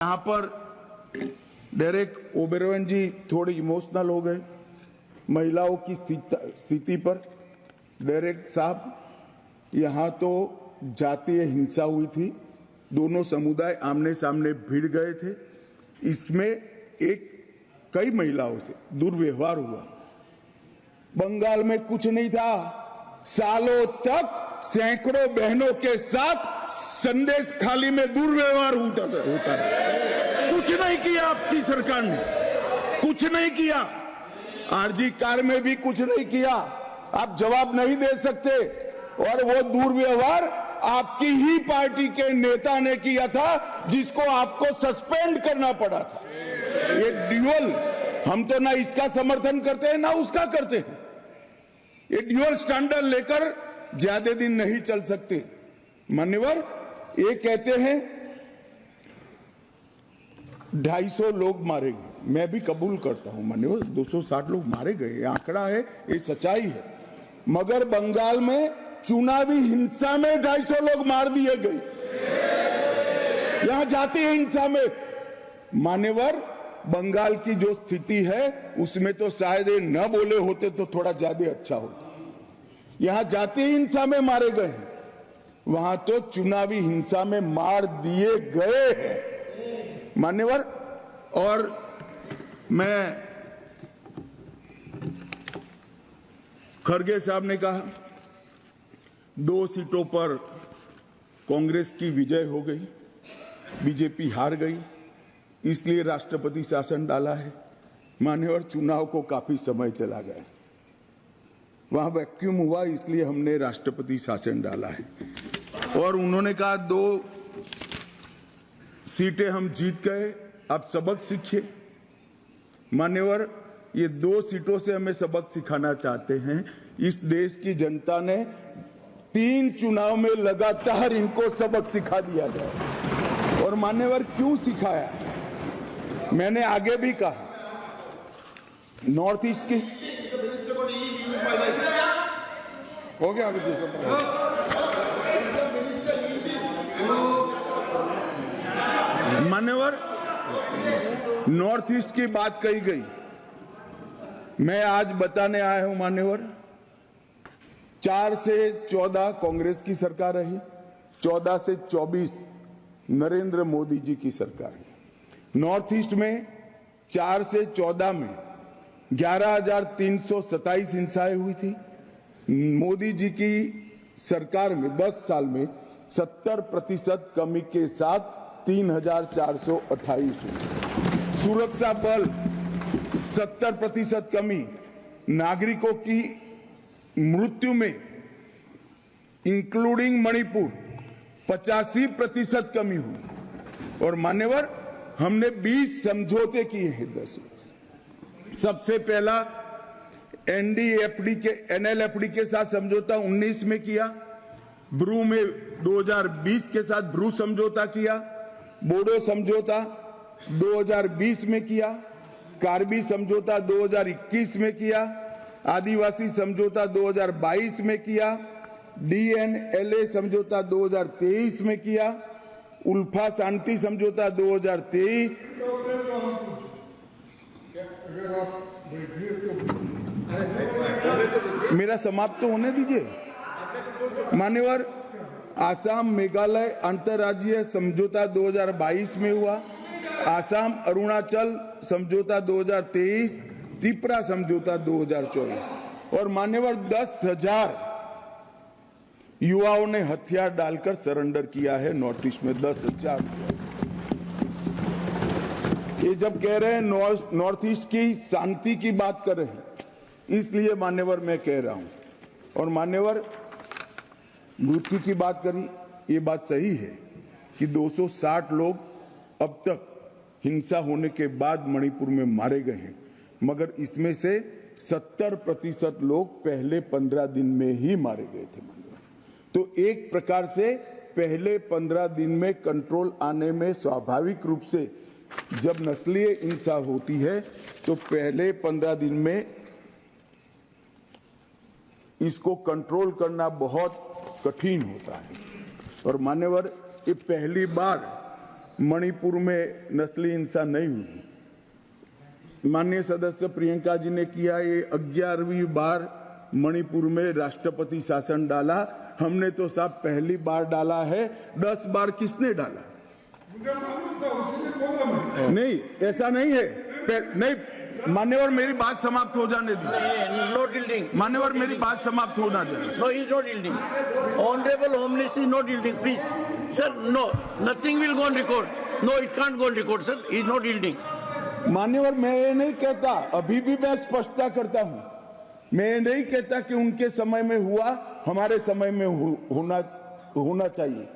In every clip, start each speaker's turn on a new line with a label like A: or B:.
A: यहाँ पर डेरेक ओबेरॉय जी थोड़े इमोशनल हो गए महिलाओं की स्थिति पर। डेरेक साहब, यहाँ तो जातीय हिंसा हुई थी, दोनों समुदाय आमने सामने भिड़ गए थे। इसमें कई महिलाओं से दुर्व्यवहार हुआ। बंगाल में कुछ नहीं था, सालों तक सैकड़ों बहनों के साथ संदेश खाली में दुर्व्यवहार होता रहा। कुछ नहीं किया आपकी सरकार ने, कुछ नहीं किया। आरजी कार में भी कुछ नहीं किया। आप जवाब नहीं दे सकते। और वो दुर्व्यवहार आपकी ही पार्टी के नेता ने किया था, जिसको आपको सस्पेंड करना पड़ा था। ये ड्यूअल, हम तो ना इसका समर्थन करते हैं ना उसका करते हैं। ये ड्यूअल स्टैंडर्ड लेकर ज्यादा दिन नहीं चल सकते। मान्यवर, ये कहते हैं 250 लोग मारे गए। मैं भी कबूल करता हूं मान्यवर, 260 लोग मारे गए, ये आंकड़ा है, ये सच्चाई है। मगर बंगाल में चुनावी हिंसा में 250 लोग मार दिए गए। यहां जातीय हिंसा में मान्यवर, बंगाल की जो स्थिति है उसमें तो शायद ये न बोले होते तो थोड़ा ज्यादा अच्छा होता। यहां जातीय हिंसा में मारे गए हैं, वहां तो चुनावी हिंसा में मार दिए गए हैं मान्यवर। और मैं, खड़गे साहब ने कहा 2 सीटों पर कांग्रेस की विजय हो गई, बीजेपी हार गई, इसलिए राष्ट्रपति शासन डाला है। मान्यवर, चुनाव को काफी समय चला गया, वहां वैक्यूम हुआ, इसलिए हमने राष्ट्रपति शासन डाला है। और उन्होंने कहा 2 सीटें हम जीत गए, अब सबक सीखिए। मान्यवर, ये 2 सीटों से हमें सबक सिखाना चाहते हैं। इस देश की जनता ने 3 चुनाव में लगातार इनको सबक सिखा दिया गया। और मान्यवर, क्यों सिखाया? मैंने आगे भी कहा, नॉर्थ ईस्ट की हो गया अभी मान्यवर, नॉर्थ ईस्ट की बात कही गई। मैं आज बताने आया हूं मान्यवर, 4 से 14 कांग्रेस की सरकार रही, 14 से 24 नरेंद्र मोदी जी की सरकार है। नॉर्थ ईस्ट में 4 से 14 में 11,327 हिंसाएं हुई थी। मोदी जी की सरकार में 10 साल में 70% कमी के साथ 3,428 हुई। सुरक्षा बल 70% कमी, नागरिकों की मृत्यु में इंक्लूडिंग मणिपुर 85% कमी हुई। और मान्यवर, हमने 20 समझौते किए हैं 10 में। सबसे पहला एनएलएफडी के साथ समझौता 19 में किया, ब्रू में 2020 के साथ ब्रू समझौता किया, बोडो समझौता 2020 में किया, कार्बी समझौता 2021 में किया, आदिवासी समझौता 2022 में किया, डीएनएलए समझौता 2023 में किया, उल्फा शांति समझौता 2023। मेरा समाप्त तो होने दीजिए मान्यवर। आसाम मेघालय अंतर्राज्यीय समझौता 2022 में हुआ, आसाम अरुणाचल समझौता 2023, त्रिपुरा समझौता 2024। और मान्यवर, 10,000 युवाओं ने हथियार डालकर सरेंडर किया है नॉर्थ ईस्ट में, 10,000। ये जब कह रहे हैं नॉर्थ ईस्ट की शांति की बात कर रहे हैं, इसलिए मान्यवर मैं कह रहा हूं। और मान्यवर, मृत्यु की बात करी, ये बात सही है कि 260 लोग अब तक हिंसा होने के बाद मणिपुर में मारे गए हैं, मगर इसमें से 70% लोग पहले 15 दिन में ही मारे गए थे। तो एक प्रकार से पहले 15 दिन में कंट्रोल आने में स्वाभाविक रूप से जब नस्लीय हिंसा होती है तो पहले 15 दिन में इसको कंट्रोल करना बहुत कठिन होता है। और मान्यवर, ये पहली बार मणिपुर में नस्ली हिंसा नहीं हुई। माननीय सदस्य प्रियंका जी ने किया, ये 11वीं बार मणिपुर में राष्ट्रपति शासन डाला। हमने तो साहब पहली बार डाला है, 10 बार किसने डाला?
B: मुझे मालूम था, उसी ने बोला मैं।
A: नहीं, ऐसा नहीं है। नहीं, मान्यवर मेरी बात समाप्त हो जाने दीजिए।
C: No dealing.
A: मान्यवर मेरी बात समाप्त होना चाहिए।
C: No, is not dealing. Honourable home minister is not dealing, please sir. No, nothing will go on record. No, it can't go on record sir, is not dealing.
A: मान्यवर मैं ये नहीं कहता, अभी भी मैं स्पष्टता करता हूं, मैं ये नहीं कहता कि उनके समय में हुआ, हमारे समय में होना चाहिए,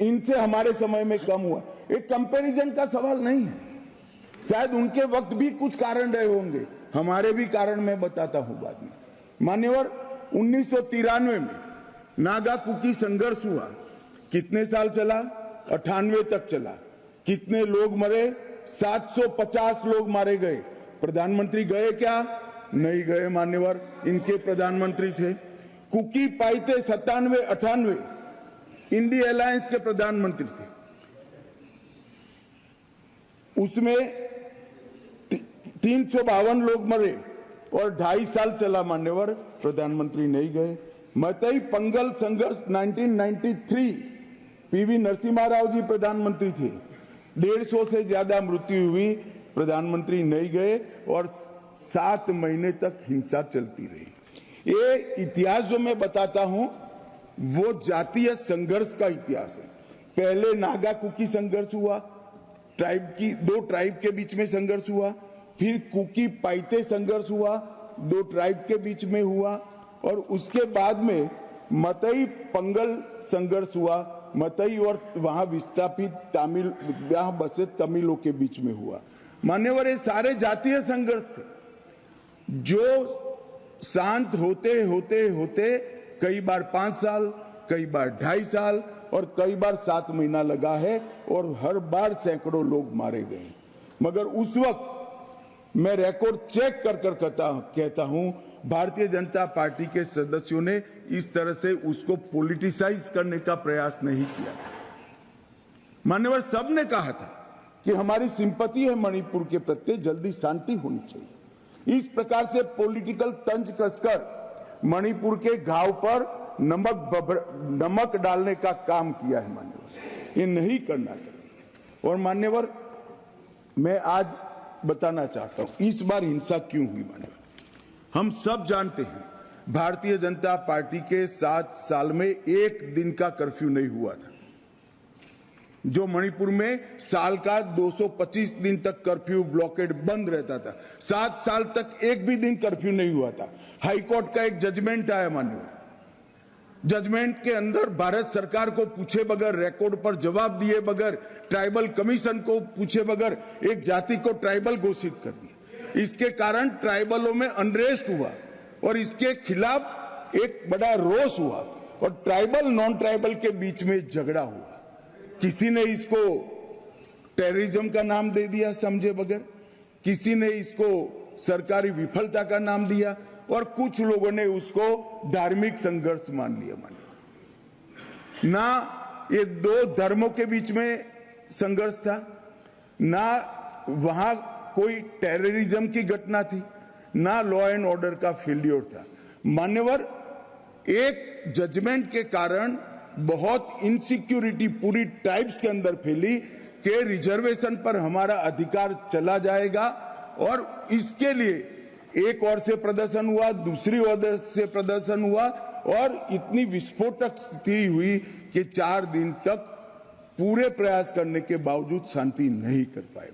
A: इनसे हमारे समय में कम हुआ। एक कंपैरिजन का सवाल नहीं है। शायद उनके वक्त भी कुछ कारण रहे होंगे, हमारे भी कारण मैं बताता हूं बाद में। मान्यवर 1993 में नागा कुकी संघर्ष हुआ, कितने साल चला? 98 तक चला। कितने लोग मरे? 750 लोग मारे गए। प्रधानमंत्री गए क्या? नहीं गए मान्यवर, इनके प्रधानमंत्री थे। कुकी पाइते 97-98 इंडिया अलायंस के प्रधानमंत्री थे। उसमें 352 लोग मरे और 2.5 साल चला मान्यवर, प्रधानमंत्री नहीं गए। मतई पंगल संघर्ष 1993 पीवी नरसिम्हा राव जी प्रधानमंत्री थे, 150 से ज्यादा मृत्यु हुई, प्रधानमंत्री नहीं गए और 7 महीने तक हिंसा चलती रही। ये इतिहास जो मैं बताता हूं वो जातीय संघर्ष का इतिहास है। पहले नागा कुकी संघर्ष हुआ, दो ट्राइब के बीच में संघर्ष हुआ, फिर कुकी पाइते संघर्ष हुआ, 2 ट्राइब के बीच में हुआ, और उसके बाद में मतई पंगल संघर्ष हुआ, मतई और वहां विस्थापित तमिल, वहां बसे तमिलों के बीच में हुआ। मान्यवर ये सारे जातीय संघर्ष थे जो शांत होते होते होते कई बार 5 साल, कई बार 2.5 साल और कई बार 7 महीना लगा है, और हर बार सैकड़ों लोग मारे गए। मगर उस वक्त मैं रिकॉर्ड चेक कर कहता हूं, भारतीय जनता पार्टी के सदस्यों ने इस तरह से उसको पॉलिटिसाइज करने का प्रयास नहीं किया। मान्यवर सब ने कहा था कि हमारी सिंपैथी है मणिपुर के प्रति, जल्दी शांति होनी चाहिए। इस प्रकार से पॉलिटिकल तंज कसकर मणिपुर के घाव पर नमक डालने का काम किया है मान्यवर, ये नहीं करना चाहिए। और मान्यवर मैं आज बताना चाहता हूं इस बार हिंसा क्यों हुई। मान्यवर हम सब जानते हैं भारतीय जनता पार्टी के 7 साल में 1 दिन का कर्फ्यू नहीं हुआ था। जो मणिपुर में साल का 225 दिन तक कर्फ्यू ब्लॉकेड बंद रहता था, 7 साल तक एक भी दिन कर्फ्यू नहीं हुआ था। हाईकोर्ट का एक जजमेंट आया मान्यवर, जजमेंट के अंदर भारत सरकार को पूछे बगैर, रिकॉर्ड पर जवाब दिए बगैर, ट्राइबल कमीशन को पूछे बगैर एक जाति को ट्राइबल घोषित कर दिया। इसके कारण ट्राइबलों में अनरेस्ट हुआ और इसके खिलाफ एक बड़ा रोष हुआ और ट्राइबल नॉन ट्राइबल के बीच में झगड़ा हुआ। किसी ने इसको टेररिज्म का नाम दे दिया समझे बगैर, किसी ने इसको सरकारी विफलता का नाम दिया और कुछ लोगों ने उसको धार्मिक संघर्ष मान लिया। ना ये 2 धर्मों के बीच में संघर्ष था, ना वहां कोई टेररिज्म की घटना थी, ना लॉ एंड ऑर्डर का फेल्योर था। मान्यवर एक जजमेंट के कारण बहुत इनसिक्योरिटी पूरी ट्राइब्स के अंदर फैली कि रिजर्वेशन पर हमारा अधिकार चला जाएगा, और इसके लिए एक ओर से प्रदर्शन हुआ, दूसरी ओर से प्रदर्शन हुआ और इतनी विस्फोटक स्थिति हुई कि 4 दिन तक पूरे प्रयास करने के बावजूद शांति नहीं कर पाए।